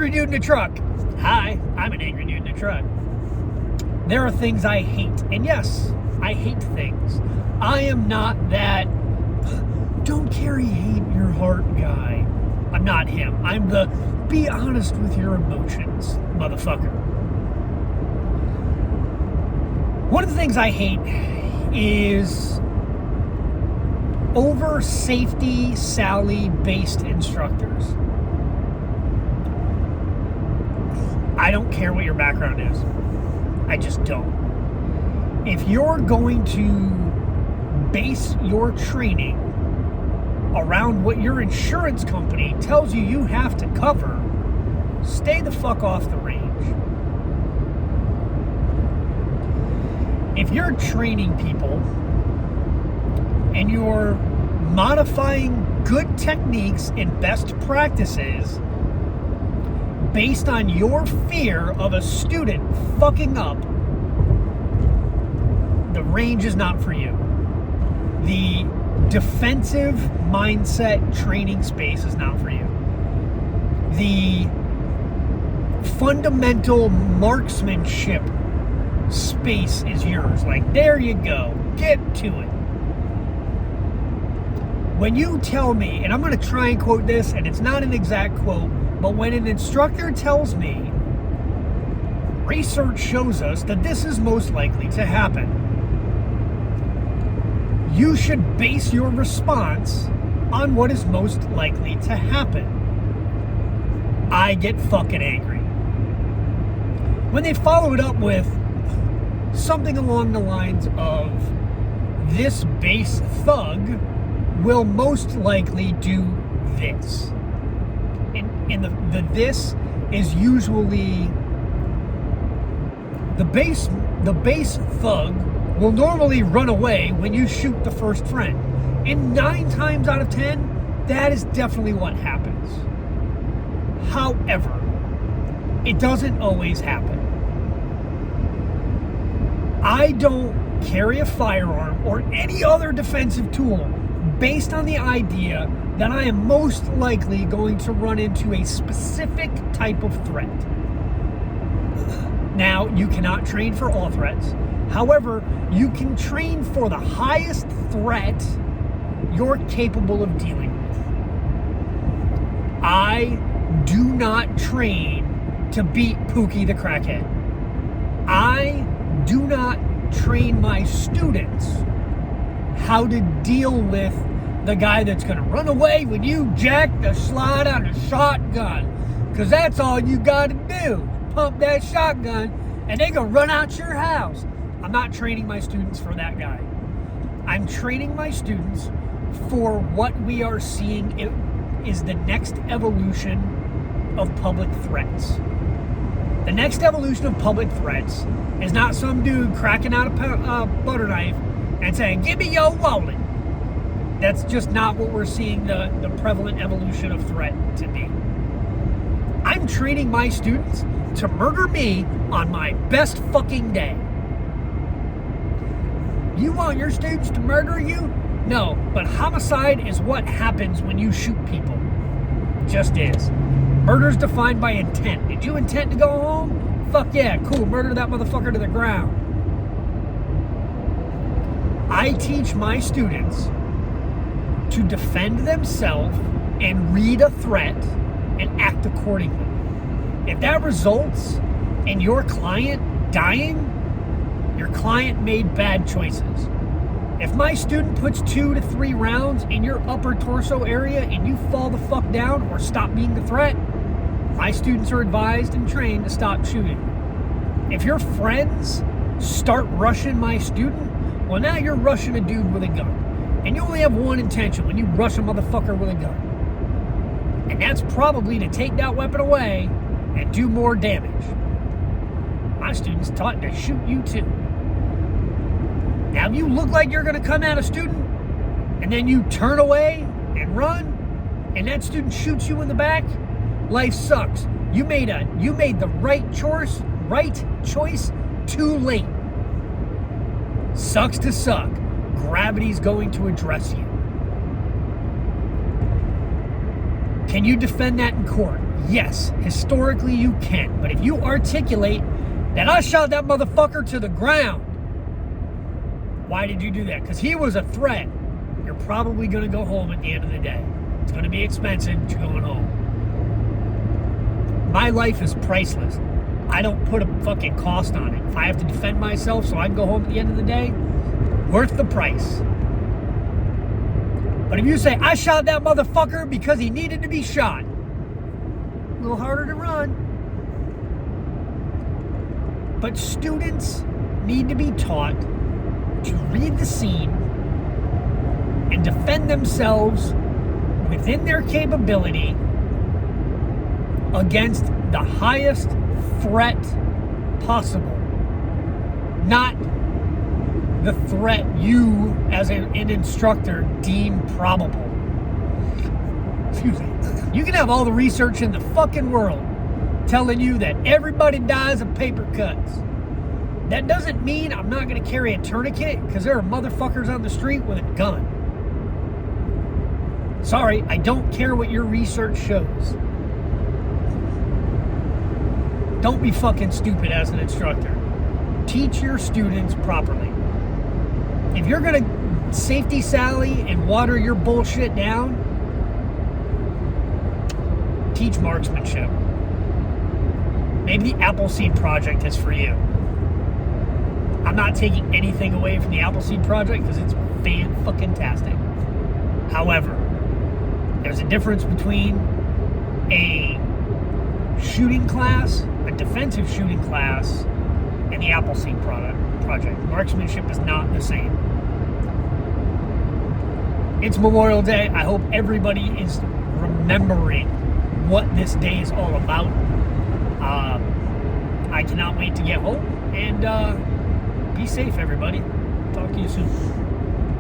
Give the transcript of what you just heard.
angry dude in a truck. Hi, I'm an angry dude in a truck. There are things I hate. And yes, I hate things. I am not that don't carry hate in your heart guy. I'm not him. I'm the be honest with your emotions motherfucker. One of the things I hate is over safety Sally based instructors. I don't care what your background is. I just don't. If you're going to base your training around what your insurance company tells you have to cover, stay the fuck off the range. If you're training people and you're modifying good techniques and best practices based on your fear of a student fucking up, the range is not for you. The defensive mindset training space is not for you. The fundamental marksmanship space is yours. Like, there you go. Get to it. When you tell me, and I'm going to try and quote this, and it's not an exact quote, but when an instructor tells me, research shows us that this is most likely to happen, you should base your response on what is most likely to happen. I get fucking angry. When they follow it up with something along the lines of, this base thug will most likely do this. And the this is usually the base thug will normally run away when you shoot the first friend. And 9 times out of 10, that is definitely what happens. However, it doesn't always happen. I don't carry a firearm or any other defensive tool based on the idea that I am most likely going to run into a specific type of threat. Now, you cannot train for all threats. However, you can train for the highest threat you're capable of dealing with. I do not train to beat Pookie the crackhead. I do not train my students how to deal with the guy that's going to run away when you jack the slide on a shotgun. Because that's all you got to do. Pump that shotgun and they going to run out your house. I'm not training my students for that guy. I'm training my students for what we are seeing is the next evolution of public threats. The next evolution of public threats is not some dude cracking out a butter knife and saying, give me your wallet. That's just not what we're seeing the prevalent evolution of threat to be. I'm training my students to murder me on my best fucking day. You want your students to murder you? No, but homicide is what happens when you shoot people. Just is. Murder's defined by intent. Did you intend to go home? Fuck yeah, cool, murder that motherfucker to the ground. I teach my students to defend themselves and read a threat and act accordingly. If that results in your client dying, your client made bad choices. If my student puts 2 to 3 rounds in your upper torso area and you fall the fuck down or stop being the threat, my students are advised and trained to stop shooting. If your friends start rushing my student, well, now you're rushing a dude with a gun. And you only have one intention when you rush a motherfucker with a gun. And that's probably to take that weapon away and do more damage. My students taught to shoot you too. Now, if you look like you're going to come at a student and then you turn away and run and that student shoots you in the back, life sucks. You made the right choice too late. Sucks to suck. Gravity's going to address you. Can you defend that in court? Yes, historically you can. But if you articulate that I shot that motherfucker to the ground, why did you do that? Because he was a threat. You're probably going to go home at the end of the day. It's going to be expensive, but you're going home. My life is priceless. I don't put a fucking cost on it. If I have to defend myself so I can go home at the end of the day, worth the price. But if you say, I shot that motherfucker because he needed to be shot, a little harder to run. But students need to be taught to read the scene and defend themselves within their capability against the highest threat possible. Not the threat you, as an instructor, deem probable. Excuse me. You can have all the research in the fucking world telling you that everybody dies of paper cuts. That doesn't mean I'm not going to carry a tourniquet, because there are motherfuckers on the street with a gun. Sorry, I don't care what your research shows. Don't be fucking stupid as an instructor. Teach your students properly. If you're going to safety sally and water your bullshit down, teach marksmanship. Maybe the Appleseed Project is for you. I'm not taking anything away from the Appleseed Project because it's fan-fucking-tastic. However, there's a difference between a shooting class, a defensive shooting class, and the Appleseed Project. Marksmanship is not the same. It's Memorial Day. I hope everybody is remembering what this day is all about. I cannot wait to get home, and be safe, everybody. Talk to you soon.